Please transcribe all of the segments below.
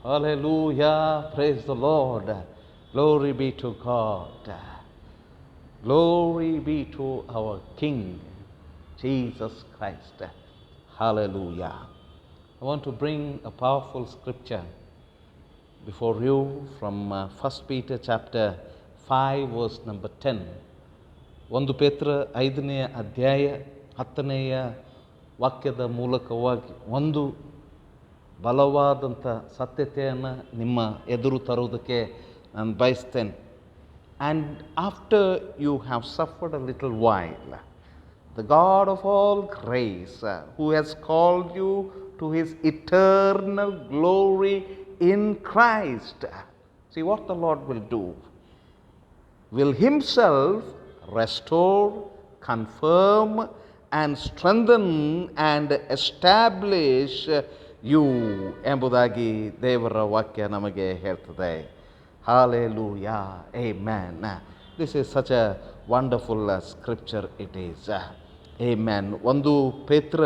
Hallelujah. Praise the Lord. Glory be to God. Glory be to our King, Jesus Christ. Hallelujah. I want to bring a powerful scripture before you from 1 Peter chapter 5 verse number 10. 1 ಪೇತ್ರ 5ನೇ ಅಧ್ಯಾಯ 10ನೆಯ ವಾಕ್ಯದ ಮೂಲಕವಾಗಿ ಒಂದು ಬಲವಾದಂಥ ಸತ್ಯತೆಯನ್ನು ನಿಮ್ಮ ಎದುರು ತರುವುದಕ್ಕೆ ನಾನು ಬಯಸ್ತೇನೆ. And after you have suffered a little while, the God of all grace, who has called you to his eternal glory in Christ. See what the Lord will do. Will himself restore, confirm, and strengthen and establish you ಎಂಬುದಾಗಿ ದೇವರ ವಾಕ್ಯ ನಮಗೆ ಹೇಳ್ತದೆ. Hallelujah. Amen. This is such a wonderful scripture it is. Amen. 1 ಪೇತ್ರ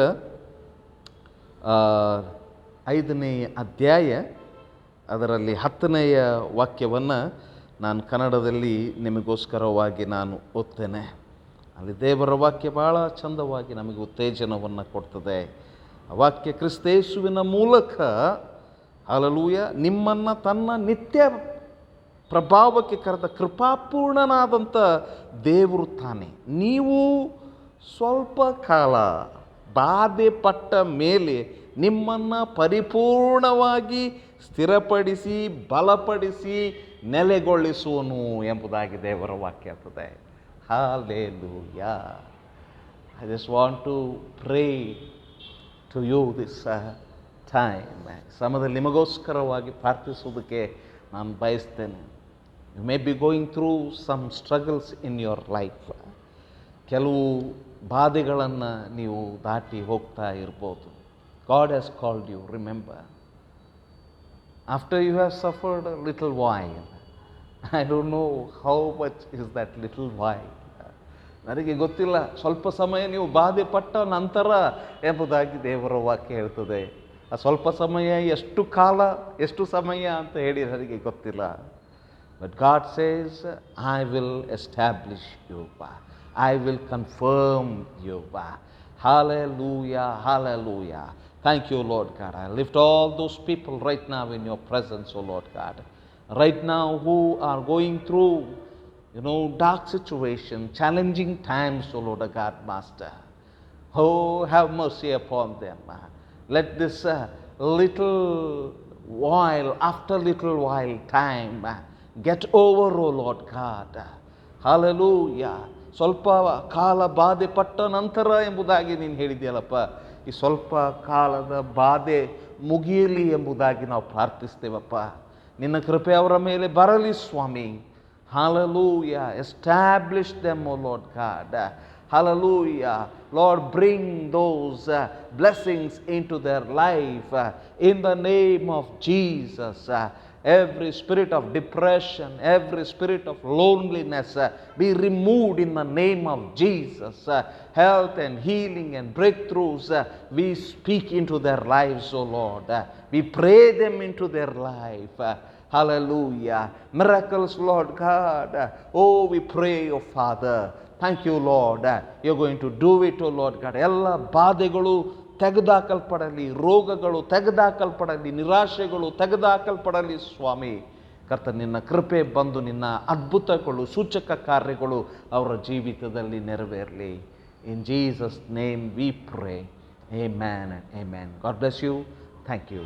5ನೇ ಅಧ್ಯಾಯ ಅದರಲ್ಲಿ 10ನೆಯ ವಾಕ್ಯವನ್ನು ನಾನು ಕನ್ನಡದಲ್ಲಿ ನಿಮಗೋಸ್ಕರವಾಗಿ ನಾನು ಓದ್ತೇನೆ. ಅಲ್ಲಿ ದೇವರ ವಾಕ್ಯ ಭಾಳ ಚಂದವಾಗಿ ನಮಗೆ ಉತ್ತೇಜನವನ್ನು ಕೊಡ್ತದೆ. ಆ ವಾಕ್ಯ ಕ್ರಿಸ್ತೇಸುವಿನ ಮೂಲಕ ಹಲ್ಲೆಲೂಯಾ ನಿಮ್ಮನ್ನು ತನ್ನ ನಿತ್ಯ ಪ್ರಭಾವಕ್ಕೆ ಕರೆದ ಕೃಪಾಪೂರ್ಣನಾದಂಥ ದೇವರು ತಾನೆ. ನೀವು ಸ್ವಲ್ಪ ಕಾಲ ಬಾಧೆ ಪಟ್ಟ ಮೇಲೆ ನಿಮ್ಮನ್ನು ಪರಿಪೂರ್ಣವಾಗಿ ಸ್ಥಿರಪಡಿಸಿ ಬಲಪಡಿಸಿ ನೆಲೆಗೊಳಿಸುವನು ಎಂಬುದಾಗಿ ದೇವರ ವಾಕ್ಯ ಇರ್ತದೆ. Hallelujah. I just want to pray to you this time. ಸಮಯದಲ್ಲಿ ನಿಮಗೋಸ್ಕರವಾಗಿ ಪ್ರಾರ್ಥಿಸುವುದಕ್ಕೆ ನಾನು ಬಯಸ್ತೇನೆ. You may be going through some struggles in your life. ಕೆಲವು ಬಾಧೆಗಳನ್ನು ನೀವು ದಾಟಿ ಹೋಗ್ತಾ ಇರ್ಬೋದು. God has called you, remember. After you have suffered a little while, I don't know how much is that little while. ನನಗೆ ಗೊತ್ತಿಲ್ಲ, ಸ್ವಲ್ಪ ಸಮಯ ನೀವು ಬಾಧೆ ಪಟ್ಟ ನಂತರ ಎಂಬುದಾಗಿ ದೇವರ ವಾಕ್ಯ ಹೇಳ್ತದೆ. ಆ ಸ್ವಲ್ಪ ಸಮಯ ಎಷ್ಟು ಕಾಲ ಎಷ್ಟು ಸಮಯ ಅಂತ ಹೇಳಿ ನನಗೆ ಗೊತ್ತಿಲ್ಲ. But God says, I will establish you. I will confirm you. Hallelujah, hallelujah. Thank you, Lord God. I lift all those people right now in your presence, oh Lord God. Right now who are going through, dark situation, challenging times, oh Lord God, Master. Oh, have mercy upon them. Let this little while, after little while time, get over, oh Lord God. Hallelujah. ಸ್ವಲ್ಪ ಕಾಲ ಬಾಧೆ ಪಟ್ಟ ನಂತರ ಎಂಬುದಾಗಿ ನೀನು ಹೇಳಿದೆಯಲ್ಲಪ್ಪ. ಈ ಸ್ವಲ್ಪ ಕಾಲದ ಬಾಧೆ ಮುಗಿಯಲಿ ಎಂಬುದಾಗಿ ನಾವು ಪ್ರಾರ್ಥಿಸ್ತೇವಪ್ಪ. ನಿನ್ನ ಕೃಪೆ ಅವರ ಮೇಲೆ ಬರಲಿ ಸ್ವಾಮಿ. Hallelujah. Establish them, O Lord God. Hallelujah. Lord, bring those blessings into their life in the name of Jesus. Every spirit of depression, every spirit of loneliness be removed in the name of Jesus. Health and healing and breakthroughs we speak into their lives, O Lord. We pray them into their life. Hallelujah. Miracles, Lord God. Oh, we pray, oh Father. Thank you, Lord. You're going to do it, oh Lord God. ಎಲ್ಲ ಬಾಧೆಗಳು ತೆಗೆದಾಕಲ್ಪಡಲಿ, ರೋಗಗಳು ತೆಗೆದಾಕಲ್ಪಡಲಿ, ನಿರಾಶೆಗಳು ತೆಗೆದಾಕಲ್ಪಡಲಿ ಸ್ವಾಮಿ. ಕರ್ತ ನಿನ್ನ ಕೃಪೆ ಬಂದು ನಿನ್ನ ಅದ್ಭುತಗಳು ಸೂಚಕ ಕಾರ್ಯಗಳು ಅವರ ಜೀವಿತದಲ್ಲಿ ನೆರವೇರಲಿ. In Jesus name we pray. Amen. Amen. God bless you. Thank you.